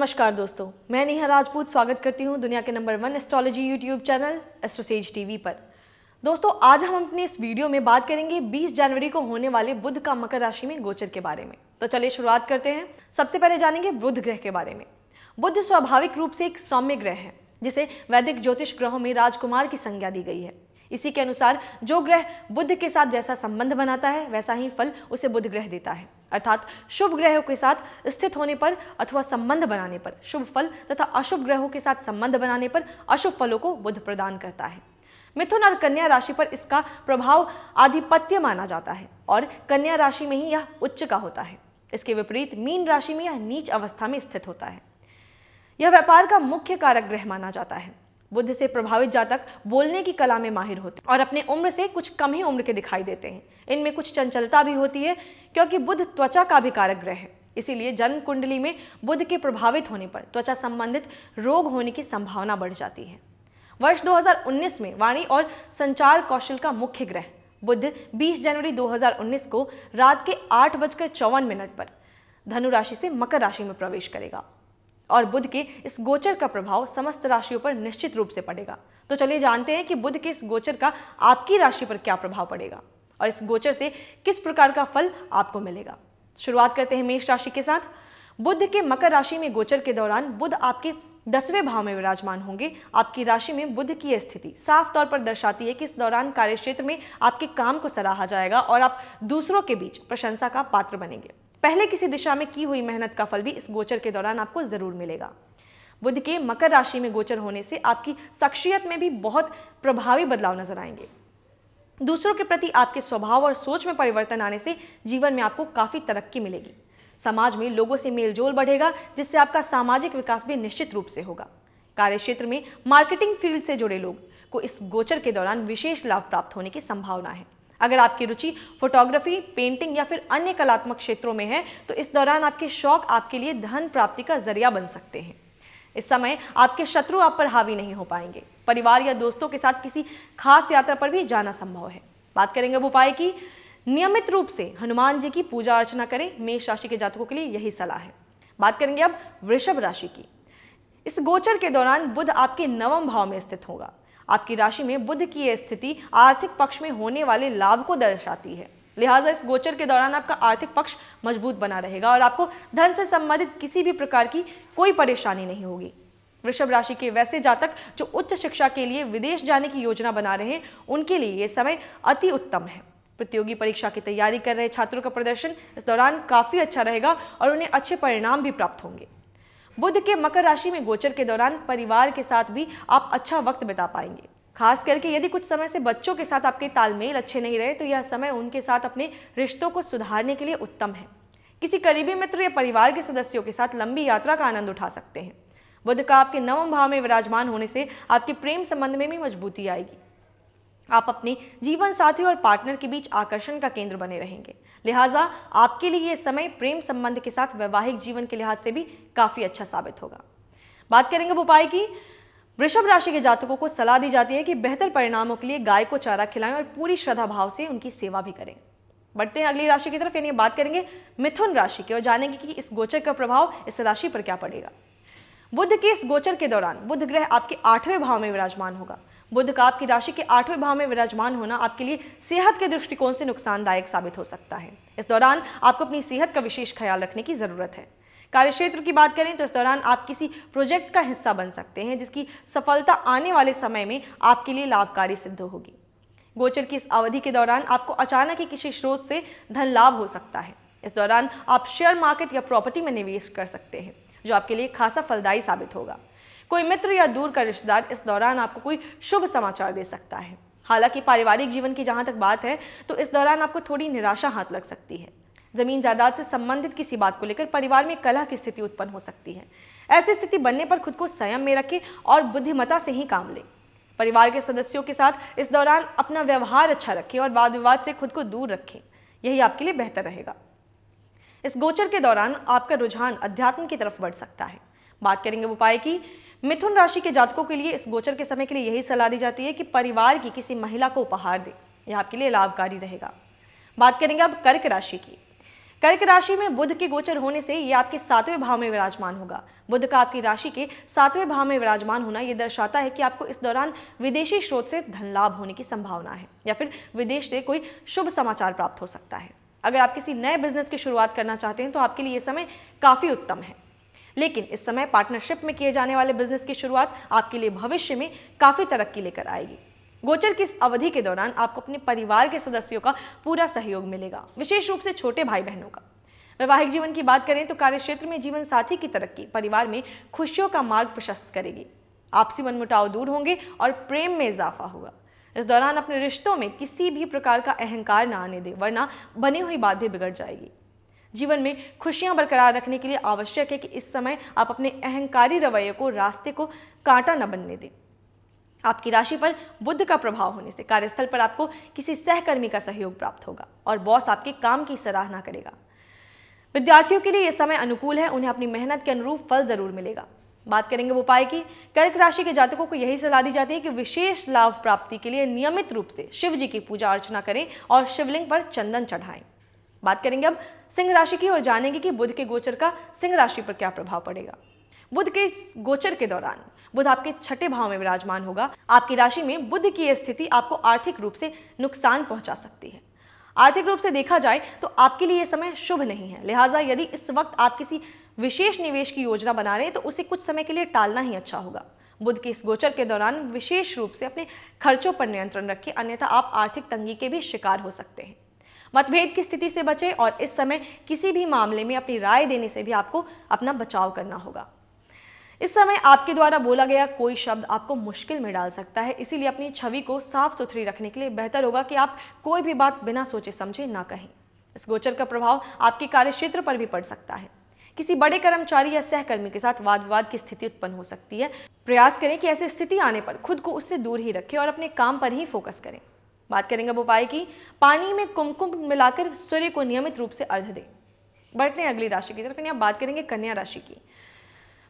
नमस्कार दोस्तों, मैं नेहा राजपूत स्वागत करती हूं दुनिया के number 1 astrology YouTube channel AstroSage TV पर। दोस्तों, आज हम अपने इस वीडियो में बात करेंगे 20 जनवरी को होने वाले बुध का मकर राशि में गोचर के बारे में। तो चलिए शुरुआत करते हैं। सबसे पहले जानेंगे बुध ग्रह के बारे में। बुध स्वाभाविक रूप से एक सौम्य ग्रह है जिसे वैदिक ज्योतिष ग्रहों में राजकुमार की संज्ञा दी गई है। इसी के अनुसार जो ग्रह बुध के साथ जैसा संबंध बनाता है वैसा ही फल उसे बुध ग्रह देता है। अर्थात शुभ ग्रहों के साथ स्थित होने पर अथवा संबंध बनाने पर शुभ फल तथा अशुभ ग्रहों के साथ संबंध बनाने पर अशुभ फलों को बुध प्रदान करता है। मिथुन और कन्या राशि पर इसका प्रभाव आधिपत्य माना जाता है और कन्या राशि में ही यह उच्च का होता है। इसके विपरीत मीन राशि में यह नीच अवस्था में स्थित होता है। यह व्यापार का मुख्य कारक ग्रह माना जाता है। बुध से प्रभावित जातक बोलने की कला में माहिर होते हैं और अपने उम्र से कुछ कम ही उम्र के दिखाई देते हैं। इनमें कुछ चंचलता भी होती है क्योंकि बुध त्वचा का भी कारक ग्रह है। इसीलिए जन्म कुंडली में बुध के प्रभावित होने पर त्वचा संबंधित रोग होने की संभावना बढ़ जाती है। वर्ष 2019 में वाणी और संचार कौशल का मुख्य ग्रह बुध 20 जनवरी 2019 को रात के 8:54 पर धनु राशि से मकर राशि में प्रवेश करेगा और बुध के इस गोचर का प्रभाव समस्त राशियों पर निश्चित रूप से पड़ेगा। तो चलिए जानते हैं कि बुध के इस गोचर का आपकी राशि पर क्या प्रभाव पड़ेगा और इस गोचर से किस प्रकार का फल आपको मिलेगा। शुरुआत करते हैं मेष राशि के साथ। बुध के मकर राशि में गोचर के दौरान बुध आपके 10वें भाव में विराजमान होंगे। आपकी राशि में बुध की स्थिति साफ तौर पर दर्शाती है कि इस दौरान कार्यक्षेत्र में आपके काम को सराहा जाएगा और आप दूसरों के बीच प्रशंसा का पात्र बनेंगे। पहले किसी दिशा में की हुई मेहनत का फल भी इस गोचर के दौरान आपको जरूर मिलेगा। बुध के मकर राशि में गोचर होने से आपकी शख्सियत में भी बहुत प्रभावी बदलाव नजर आएंगे। दूसरों के प्रति आपके स्वभाव और सोच में परिवर्तन आने से जीवन में आपको काफी तरक्की मिलेगी। समाज में लोगों से मेलजोल बढ़ेगा जिससे आपका सामाजिक विकास भी निश्चित रूप से होगा। कार्यक्षेत्र में मार्केटिंग फील्ड से जुड़े लोग को इस गोचर के दौरान विशेष लाभ प्राप्त होने की संभावना है। अगर आपकी रुचि फोटोग्राफी, पेंटिंग या फिर अन्य कलात्मक क्षेत्रों में है तो इस दौरान आपके शौक आपके लिए धन प्राप्ति का जरिया बन सकते हैं। इस समय आपके शत्रु आप पर हावी नहीं हो पाएंगे। परिवार या दोस्तों के साथ किसी खास यात्रा पर भी जाना संभव है। बात करेंगे अब उपाय की। नियमित रूप से हनुमान जी की पूजा अर्चना करें। मेष राशि के जातकों के लिए यही सलाह है। बात करेंगे अब वृषभ राशि की। इस गोचर के दौरान बुध आपके 9वें भाव में स्थित होगा। आपकी राशि में बुध की यह स्थिति आर्थिक पक्ष में होने वाले लाभ को दर्शाती है। लिहाजा इस गोचर के दौरान आपका आर्थिक पक्ष मजबूत बना रहेगा और आपको धन से संबंधित किसी भी प्रकार की कोई परेशानी नहीं होगी। वृषभ राशि के वैसे जातक जो उच्च शिक्षा के लिए विदेश जाने की योजना बना रहे हैं उनके लिए यह समय अति उत्तम है। प्रतियोगी परीक्षा की तैयारी कर रहे छात्रों का प्रदर्शन इस दौरान काफी अच्छा रहेगा और उन्हें अच्छे परिणाम भी प्राप्त होंगे। बुध के मकर राशि में गोचर के दौरान परिवार के साथ भी आप अच्छा वक्त बिता पाएंगे। खास करके यदि कुछ समय से बच्चों के साथ आपके तालमेल अच्छे नहीं रहे तो यह समय उनके साथ अपने रिश्तों को सुधारने के लिए उत्तम है। किसी करीबी मित्र या परिवार के सदस्यों के साथ लंबी यात्रा का आनंद उठा सकते हैं। बुध का आपके 9वें भाव में विराजमान होने से आपके प्रेम संबंध में भी मजबूती आएगी। आप अपने जीवन साथी और पार्टनर के बीच आकर्षण का केंद्र बने रहेंगे। लिहाजा आपके लिए यह समय प्रेम संबंध के साथ वैवाहिक जीवन के लिहाज से भी काफी अच्छा साबित होगा। बात करेंगे अब उपाय की। वृषभ राशि के जातकों को सलाह दी जाती है कि बेहतर परिणामों के लिए गाय को चारा खिलाएं और पूरी श्रद्धा भाव से उनकी सेवा भी करें। बढ़ते हैं अगली राशि की तरफ, यानी बात करेंगे मिथुन राशि की और जानेंगे कि इस गोचर का प्रभाव इस राशि पर क्या पड़ेगा। बुध के इस गोचर के दौरान बुध ग्रह आपके 8वें भाव में विराजमान होगा। बुध का आपकी राशि के 8वें भाव में विराजमान होना आपके लिए सेहत के दृष्टिकोण से नुकसानदायक साबित हो सकता है। इस दौरान आपको अपनी सेहत का विशेष ख्याल रखने की जरूरत है। कार्यक्षेत्र की बात करें तो इस दौरान आप किसी प्रोजेक्ट का हिस्सा बन सकते हैं जिसकी सफलता आने वाले समय में आपके लिए लाभकारी सिद्ध होगी। गोचर की इस अवधि के दौरान आपको अचानक ही किसी स्रोत से धन लाभ हो सकता है। इस दौरान आप शेयर मार्केट या प्रॉपर्टी में निवेश कर सकते हैं जो आपके लिए खासा फलदायी साबित होगा। कोई मित्र या दूर का रिश्तेदार इस दौरान आपको कोई शुभ समाचार दे सकता है। हालांकि पारिवारिक जीवन की जहां तक बात है तो इस दौरान आपको थोड़ी निराशा हाथ लग सकती है। जमीन जायदाद से संबंधित किसी बात को लेकर परिवार में कलह की स्थिति उत्पन्न हो सकती है। ऐसी स्थिति बनने पर खुद को संयम में रखें और बुद्धिमत्ता से ही काम लें। परिवार के सदस्यों के साथ इस दौरान अपना व्यवहार अच्छा रखें और वाद विवाद से खुद को दूर रखें। यही आपके लिए बेहतर रहेगा। इस गोचर के दौरान आपका रुझान अध्यात्म की तरफ बढ़ सकता है। बात करेंगे उपाय की। मिथुन राशि के जातकों के लिए इस गोचर के समय के लिए यही सलाह दी जाती है कि परिवार की किसी महिला को उपहार दें। यह आपके लिए लाभकारी रहेगा। बात करेंगे अब कर्क राशि की। कर्क राशि में बुध के गोचर होने से ये आपके 7वें भाव में विराजमान होगा। बुध का आपकी राशि के 7वें भाव में विराजमान होना ये दर्शाता है कि आपको इस दौरान विदेशी स्रोत से धन लाभ होने की संभावना है या फिर विदेश से कोई शुभ समाचार प्राप्त हो सकता है। अगर आप किसी नए बिजनेस की शुरुआत करना चाहते हैं तो आपके लिए ये समय काफी उत्तम है, लेकिन इस समय पार्टनरशिप में किए जाने वाले बिजनेस की शुरुआत आपके लिए भविष्य में काफी तरक्की लेकर आएगी। गोचर की इस अवधि के दौरान आपको अपने परिवार के सदस्यों का पूरा सहयोग मिलेगा, विशेष रूप से छोटे भाई बहनों का। वैवाहिक जीवन की बात करें तो कार्यक्षेत्र में जीवन साथी की तरक्की परिवार में खुशियों का मार्ग प्रशस्त करेगी। आपसी मनमुटाव दूर होंगे और प्रेम में इजाफा होगा। इस दौरान अपने रिश्तों में किसी भी प्रकार का अहंकार न आने दें, वरना बनी हुई बात भी बिगड़ जाएगी। जीवन में खुशियां बरकरार रखने के लिए आवश्यक है कि इस समय आप अपने अहंकारी रवैये को रास्ते को कांटा न बनने दें। आपकी राशि पर बुध का प्रभाव होने से कार्यस्थल पर आपको किसी सहकर्मी का सहयोग प्राप्त होगा और बॉस आपके काम की सराहना करेगा। विद्यार्थियों के लिए यह समय अनुकूल है, उन्हें अपनी मेहनत के अनुरूप फल जरूर मिलेगा। बात करेंगे उपाय की। कर्क राशि के जातकों को यही सलाह दी जाती है कि विशेष लाभ प्राप्ति के लिए नियमित रूप से शिव जी की पूजा अर्चना करें और शिवलिंग पर चंदन चढ़ाएं। बात करेंगे अब सिंह राशि की और जानेंगे कि बुध के गोचर का सिंह राशि पर क्या प्रभाव पड़ेगा। बुध के गोचर के दौरान बुध आपके 6ठे भाव में विराजमान होगा। आपकी राशि में बुध की स्थिति आपको आर्थिक रूप से नुकसान पहुंचा सकती है। आर्थिक रूप से देखा जाए तो आपके लिए यह समय शुभ नहीं है, लिहाजा यदि इस वक्त आप किसी विशेष निवेश की योजना बना रहे हैं तो उसे कुछ समय के लिए टालना ही अच्छा होगा। बुध के इस गोचर के दौरान विशेष रूप से अपने खर्चों पर नियंत्रण रखें, अन्यथा आप आर्थिक तंगी के भी शिकार हो सकते हैं। मतभेद की स्थिति से बचें और इस समय किसी भी मामले में अपनी राय देने से भी आपको अपना बचाव करना होगा। इस समय आपके द्वारा बोला गया कोई शब्द आपको मुश्किल में डाल सकता है, इसीलिए अपनी छवि को साफ सुथरी रखने के लिए बेहतर होगा कि आप कोई भी बात बिना सोचे समझे ना कहें। इस गोचर का प्रभाव आपके कार्यक्षेत्र पर भी पड़ सकता है। किसी बड़े कर्मचारी या सहकर्मी के साथ वाद विवाद की स्थिति उत्पन्न हो सकती है। प्रयास करें कि ऐसी स्थिति आने पर खुद को उससे दूर ही रखें और अपने काम पर ही फोकस करें। बात करेंगे अब उपाय की। पानी में कुमकुम मिलाकर सूर्य को नियमित रूप से अर्घ्य दें। बढ़ते हैं अगली राशि की तरफ। बात करेंगे कन्या राशि की।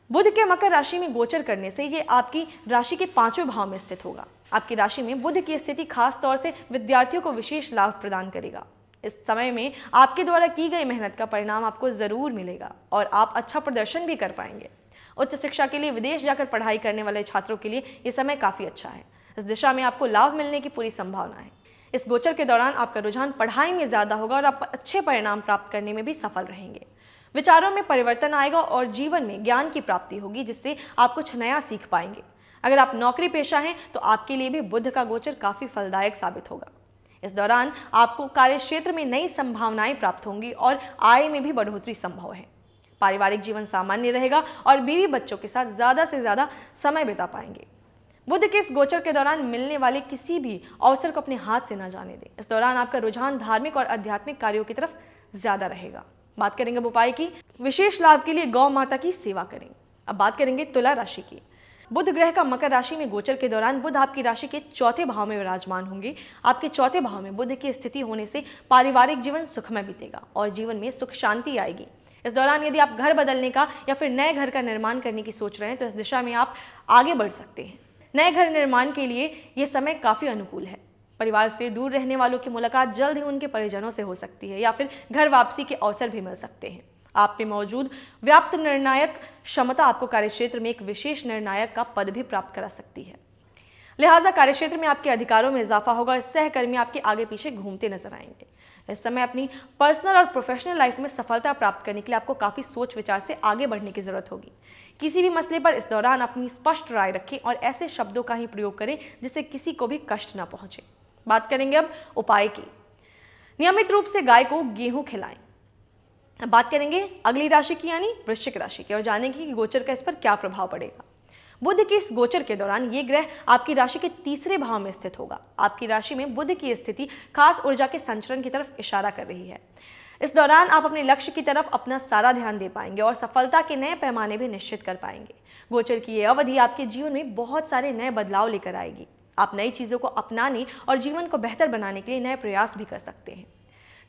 बुध के मकर राशि में गोचर करने से ये आपकी राशि के 5वें भाव में स्थित होगा। आपकी राशि में बुध की स्थिति खास तौर से विद्यार्थियों को विशेष लाभ प्रदान करेगा। इस समय में आपके द्वारा की गई मेहनत का परिणाम आपको जरूर मिलेगा और आप अच्छा प्रदर्शन भी कर पाएंगे। उच्च शिक्षा के लिए विदेश जाकर पढ़ाई करने वाले छात्रों के लिए ये समय काफी अच्छा है। इस दिशा में आपको लाभ मिलने की पूरी संभावना है। इस गोचर के दौरान आपका रुझान पढ़ाई में ज्यादा होगा और आप अच्छे परिणाम प्राप्त करने में भी सफल रहेंगे। विचारों में परिवर्तन आएगा और जीवन में ज्ञान की प्राप्ति होगी, जिससे आप कुछ नया सीख पाएंगे। अगर आप नौकरी पेशा हैं तो आपके लिए भी बुध का गोचर काफी फलदायक साबित होगा। इस दौरान आपको कार्यक्षेत्र में नई संभावनाएं प्राप्त होंगी और आय में भी बढ़ोतरी संभव है। पारिवारिक जीवन सामान्य रहेगा और बीवी बच्चों के साथ ज्यादा से ज्यादा समय बिता पाएंगे। बुध के इस गोचर के दौरान मिलने वाले किसी भी अवसर को अपने हाथ से न जाने दें। इस दौरान आपका रुझान धार्मिक और आध्यात्मिक कार्यों की तरफ ज्यादा रहेगा। बात करेंगे उपाय की। विशेष लाभ के लिए गौ माता की सेवा करें। अब बात करेंगे तुला राशि की। बुध ग्रह का मकर राशि में गोचर के दौरान बुध आपकी राशि के 4थे भाव में विराजमान होंगे। आपके 4थे भाव में बुध की स्थिति होने से पारिवारिक जीवन सुखमय बीतेगा और जीवन में सुख शांति आएगी। इस दौरान यदि आप घर बदलने का या फिर नए घर का निर्माण करने की सोच रहे हैं तो इस दिशा में आप आगे बढ़ सकते हैं। नए घर निर्माण के लिए यह समय काफी अनुकूल है। परिवार से दूर रहने वालों की मुलाकात जल्द ही उनके परिजनों से हो सकती है या फिर घर वापसी के अवसर भी मिल सकते हैं। आप में मौजूद व्याप्त निर्णायक क्षमता आपको कार्यक्षेत्र में एक विशेष निर्णायक का पद भी प्राप्त करा सकती है। लिहाजा कार्यक्षेत्र में आपके अधिकारों में इजाफा होगा और सहकर्मी आपके आगे पीछे घूमते नजर आएंगे। इस समय अपनी पर्सनल और प्रोफेशनल लाइफ में सफलता प्राप्त करने के लिए आपको काफी सोच विचार से आगे बढ़ने की जरूरत होगी। किसी भी मसले पर इस दौरान अपनी स्पष्ट राय रखें और ऐसे शब्दों का ही प्रयोग करें जिससे किसी को भी कष्ट न पहुंचे। बात करेंगे अब उपाय की। नियमित रूप से गाय को गेहूं खिलाएं। अब बात करेंगे अगली राशि की यानी वृश्चिक राशि की और जानेंगे कि गोचर का इस पर क्या प्रभाव पड़ेगा। बुध के इस गोचर के दौरान ये ग्रह आपकी राशि के 3रे भाव में स्थित होगा। आपकी राशि में बुध की स्थिति खास ऊर्जा के संचरण की तरफ इशारा कर रही है। इस दौरान आप अपने लक्ष्य की तरफ अपना सारा ध्यान दे पाएंगे और सफलता के नए पैमाने भी निश्चित कर पाएंगे। गोचर की यह अवधि आपके जीवन में बहुत सारे नए बदलाव लेकर आएगी। आप नई चीजों को अपनाने और जीवन को बेहतर बनाने के लिए नए प्रयास भी कर सकते हैं।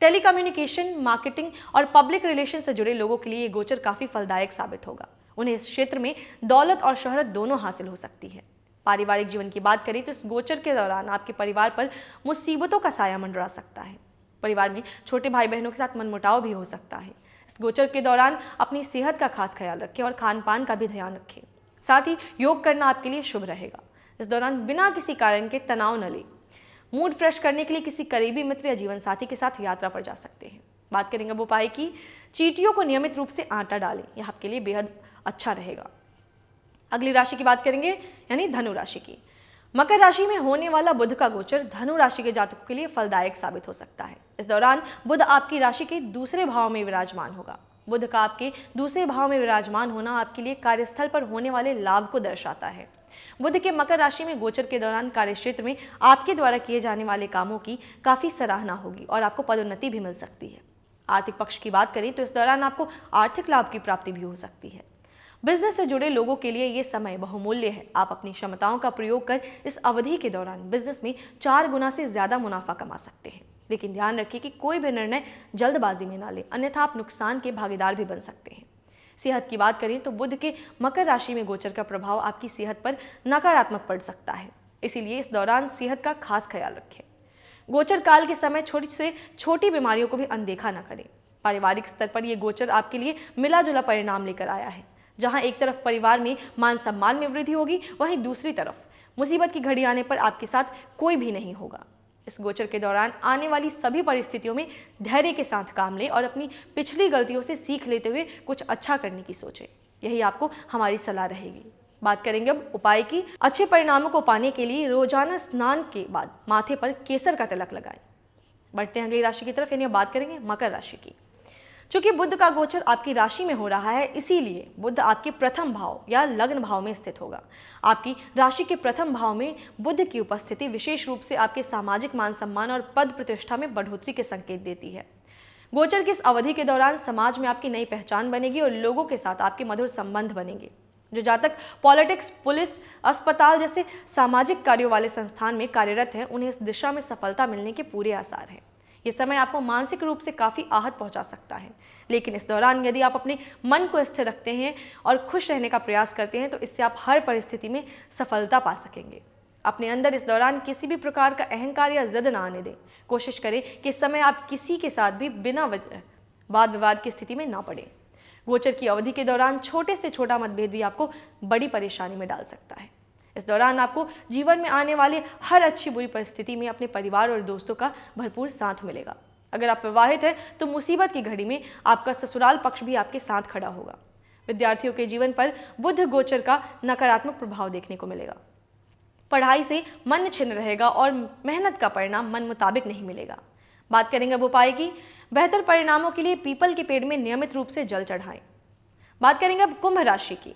टेलीकम्युनिकेशन, मार्केटिंग और पब्लिक रिलेशन से जुड़े लोगों के लिए ये गोचर काफी फलदायक साबित होगा। उन्हें इस क्षेत्र में दौलत और शोहरत दोनों हासिल हो सकती है। पारिवारिक जीवन की बात करें तो इस गोचर के दौरान आपके परिवार पर मुसीबतों का साया मंडरा सकता है। परिवार में छोटे भाई बहनों के साथ मनमुटाव भी हो सकता है। इस गोचर के दौरान अपनी सेहत का खास ख्याल रखें और खान पान का भी ध्यान रखें। साथ ही योग करना आपके लिए शुभ रहेगा। इस दौरान बिना किसी कारण के तनाव न लें। मूड फ्रेश करने के लिए किसी करीबी मित्र या जीवन साथी के साथ यात्रा पर जा सकते हैं। बात करेंगे अब उपाय की। चींटियों को नियमित रूप से आटा डालें, यह आपके लिए बेहद अच्छा रहेगा। अगली राशि की बात करेंगे, यानी धनु राशि की। मकर राशि में होने वाला बुध का गोचर धनु राशि के जातकों के लिए फलदायक साबित हो सकता है। इस दौरान बुध आपकी राशि के दूसरे भाव में विराजमान होगा। बुध का आपके दूसरे भाव में विराजमान होना आपके लिए कार्यस्थल पर होने वाले लाभ को दर्शाता है। बुध के मकर राशि में गोचर के दौरान कार्यक्षेत्र में आपके द्वारा किए जाने वाले कामों की काफी सराहना होगी और आपको पदोन्नति भी मिल सकती है। आर्थिक पक्ष की बात करें तो इस दौरान आपको आर्थिक लाभ की प्राप्ति भी हो सकती है। बिजनेस से जुड़े लोगों के लिए ये समय बहुमूल्य है। आप अपनी क्षमताओं का प्रयोग कर इस अवधि के दौरान बिजनेस में 4 गुना से ज्यादा मुनाफा कमा सकते हैं। लेकिन ध्यान रखिए कि कोई भी निर्णय जल्दबाजी में ना लें, अन्यथा आप नुकसान के भागीदार भी बन सकते हैं। सेहत की बात करें तो बुध के मकर राशि में गोचर का प्रभाव आपकी सेहत पर नकारात्मक पड़ सकता है, इसीलिए इस दौरान सेहत का खास ख्याल रखें। गोचर काल के समय छोटी से छोटी बीमारियों को भी अनदेखा न करें। पारिवारिक स्तर पर यह गोचर आपके लिए मिला जुला परिणाम लेकर आया है। जहां एक तरफ परिवार में मान सम्मान में वृद्धि होगी, वहीं दूसरी तरफ मुसीबत की घड़ी आने पर आपके साथ कोई भी नहीं होगा। इस गोचर के दौरान आने वाली सभी परिस्थितियों में धैर्य के साथ काम लें और अपनी पिछली गलतियों से सीख लेते हुए कुछ अच्छा करने की सोचें। यही आपको हमारी सलाह रहेगी। बात करेंगे अब उपाय की। अच्छे परिणामों को पाने के लिए रोजाना स्नान के बाद माथे पर केसर का तिलक लगाएं। बढ़ते हैं अगली राशि की तरफ, यानी बात करेंगे मकर राशि की। चूंकि बुध का गोचर आपकी राशि में हो रहा है, इसीलिए बुध आपके प्रथम भाव या लग्न भाव में स्थित होगा। आपकी राशि के प्रथम भाव में बुध की उपस्थिति विशेष रूप से आपके सामाजिक मान सम्मान और पद प्रतिष्ठा में बढ़ोतरी के संकेत देती है। गोचर की इस अवधि के दौरान समाज में आपकी नई पहचान बनेगी और लोगों के साथ आपके मधुर संबंध बनेंगे। जो जातक पॉलिटिक्स, पुलिस, अस्पताल जैसे सामाजिक कार्यों वाले संस्थान में कार्यरत हैं, उन्हें इस दिशा में सफलता मिलने के पूरे आसार हैं। ये समय आपको मानसिक रूप से काफी आहत पहुंचा सकता है, लेकिन इस दौरान यदि आप अपने मन को स्थिर रखते हैं और खुश रहने का प्रयास करते हैं तो इससे आप हर परिस्थिति में सफलता पा सकेंगे। अपने अंदर इस दौरान किसी भी प्रकार का अहंकार या जिद ना आने दें। कोशिश करें कि इस समय आप किसी के साथ भी बिना वजह वाद विवाद की स्थिति में ना पड़े। गोचर की अवधि के दौरान छोटे से छोटा मतभेद भी आपको बड़ी परेशानी में डाल सकता है। इस दौरान आपको जीवन में आने वाले हर अच्छी बुरी परिस्थिति में अपने परिवार और दोस्तों का भरपूर साथ मिलेगा। अगर आप विवाहित हैं तो मुसीबत की घड़ी में आपका ससुराल पक्ष भी आपके साथ खड़ा होगा। विद्यार्थियों के जीवन पर बुध गोचर का नकारात्मक प्रभाव देखने को मिलेगा। पढ़ाई से मन छिन्न रहेगा और मेहनत का परिणाम मन मुताबिक नहीं मिलेगा। बात करेंगे अब उपाय की। बेहतर परिणामों के लिए पीपल के पेड़ में नियमित रूप से जल चढ़ाएं। बात करेंगे अब कुंभ राशि की।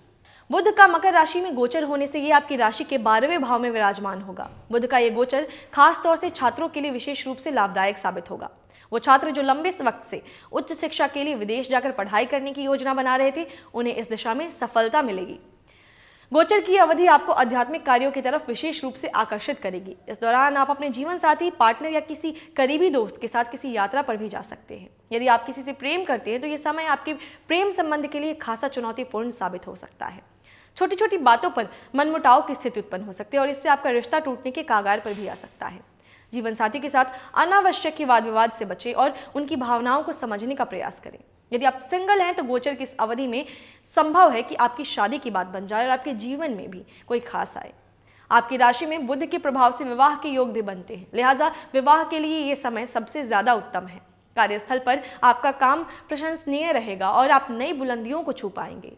बुध का मकर राशि में गोचर होने से ये आपकी राशि के 12वें भाव में विराजमान होगा। बुध का ये गोचर खास तौर से छात्रों के लिए विशेष रूप से लाभदायक साबित होगा। वो छात्र जो लंबे वक्त से उच्च शिक्षा के लिए विदेश जाकर पढ़ाई करने की योजना बना रहे थे, उन्हें इस दिशा में सफलता मिलेगी। गोचर की अवधि आपको आध्यात्मिक कार्यों की तरफ विशेष रूप से आकर्षित करेगी। इस दौरान आप अपने जीवन साथी, पार्टनर या किसी करीबी दोस्त के साथ किसी यात्रा पर भी जा सकते हैं। यदि आप किसी से प्रेम करते हैं तो ये समय आपके प्रेम संबंध के लिए खासा चुनौतीपूर्ण साबित हो सकता है। छोटी छोटी बातों पर मनमुटाव की स्थिति उत्पन्न हो सकती है और इससे आपका रिश्ता टूटने के कगार पर भी आ सकता है। जीवन साथी के साथ अनावश्यक वाद विवाद से बचें और उनकी भावनाओं को समझने का प्रयास करें। यदि आप सिंगल हैं तो गोचर की इस अवधि में संभव है कि आपकी शादी की बात बन जाए और आपके जीवन में भी कोई खास आए। आपकी राशि में बुध के प्रभाव से विवाह के योग भी बनते हैं, लिहाजा विवाह के लिए ये समय सबसे ज्यादा उत्तम है। कार्यस्थल पर आपका काम प्रशंसनीय रहेगा और आप नई बुलंदियों को छू पाएंगे।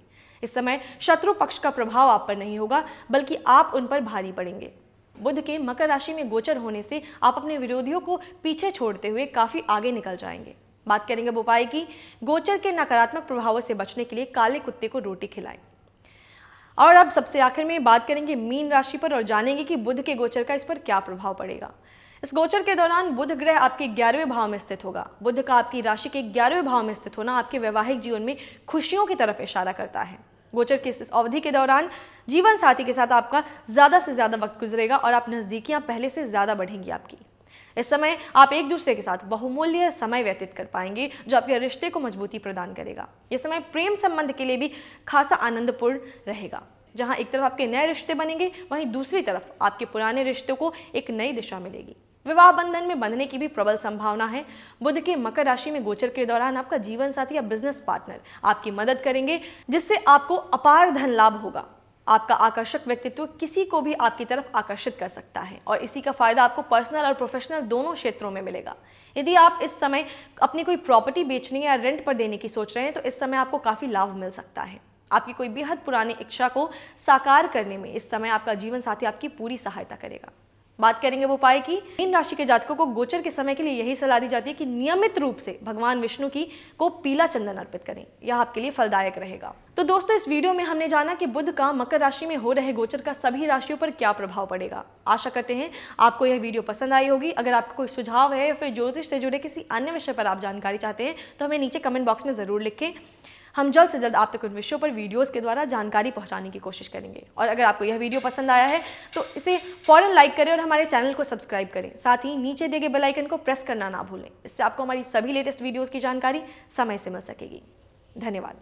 इस समय शत्रु पक्ष का प्रभाव आप पर नहीं होगा, बल्कि आप उन पर भारी पड़ेंगे। बुध के मकर राशि में गोचर होने से आप अपने विरोधियों को पीछे छोड़ते हुए काफी आगे निकल जाएंगे। बात करेंगे अब उपाय की। गोचर के नकारात्मक प्रभावों से बचने के लिए काले कुत्ते को रोटी खिलाएं। और अब सबसे आखिर में बात करेंगे मीन राशि पर और जानेंगे कि बुध के गोचर का इस पर क्या प्रभाव पड़ेगा। इस गोचर के दौरान बुध ग्रह आपके 11वें भाव में स्थित होगा। बुध का आपकी राशि के 11वें भाव में स्थित होना आपके वैवाहिक जीवन में खुशियों की तरफ इशारा करता है। गोचर की इस अवधि के दौरान जीवन साथी के साथ आपका ज्यादा से ज्यादा वक्त गुजरेगा और आप नजदीकियां पहले से ज्यादा बढ़ेंगी आपकी। इस समय आप एक दूसरे के साथ बहुमूल्य समय व्यतीत कर पाएंगे, जो आपके रिश्ते को मजबूती प्रदान करेगा। यह समय प्रेम संबंध के लिए भी खासा आनंदपूर्ण रहेगा। जहां एक तरफ आपके नए रिश्ते बनेंगे, वहीं दूसरी तरफ आपके पुराने रिश्तों को एक नई दिशा मिलेगी। विवाह बंधन में बंधने की भी प्रबल संभावना है। बुध के मकर राशि में गोचर के दौरान आपका जीवन साथी या बिजनेस पार्टनर आपकी मदद करेंगे, जिससे आपको अपार धन लाभ होगा। आपका आकर्षक व्यक्तित्व किसी को भी आपकी तरफ आकर्षित कर सकता है और इसी का फायदा आपको पर्सनल और प्रोफेशनल दोनों क्षेत्रों में मिलेगा। यदि आप इस समय अपनी कोई प्रॉपर्टी बेचने या रेंट पर देने की सोच रहे हैं तो इस समय आपको काफी लाभ मिल सकता है। आपकी कोई बेहद पुरानी इच्छा को साकार करने में इस समय आपका जीवन साथी आपकी पूरी सहायता करेगा। बात करेंगे वो उपाय की। मीन राशि के जातकों को गोचर के समय के लिए यही सलाह दी जाती है कि नियमित रूप से भगवान विष्णु को पीला चंदन अर्पित करें, यह आपके लिए फलदायक रहेगा। तो दोस्तों, इस वीडियो में हमने जाना कि बुध का मकर राशि में हो रहे गोचर का सभी राशियों पर क्या प्रभाव पड़ेगा। आशा करते हैं आपको यह वीडियो पसंद आई होगी। अगर आपका कोई सुझाव है या फिर ज्योतिष से जुड़े किसी अन्य विषय पर आप जानकारी चाहते हैं तो हमें नीचे कमेंट बॉक्स में जरूर लिखें। हम जल्द से जल्द आप तक उन विषयों पर वीडियोस के द्वारा जानकारी पहुंचाने की कोशिश करेंगे। और अगर आपको यह वीडियो पसंद आया है तो इसे फौरन लाइक करें और हमारे चैनल को सब्सक्राइब करें। साथ ही नीचे दिए गए बेल आइकन को प्रेस करना ना भूलें। इससे आपको हमारी सभी लेटेस्ट वीडियोस की जानकारी समय से मिल सकेगी। धन्यवाद।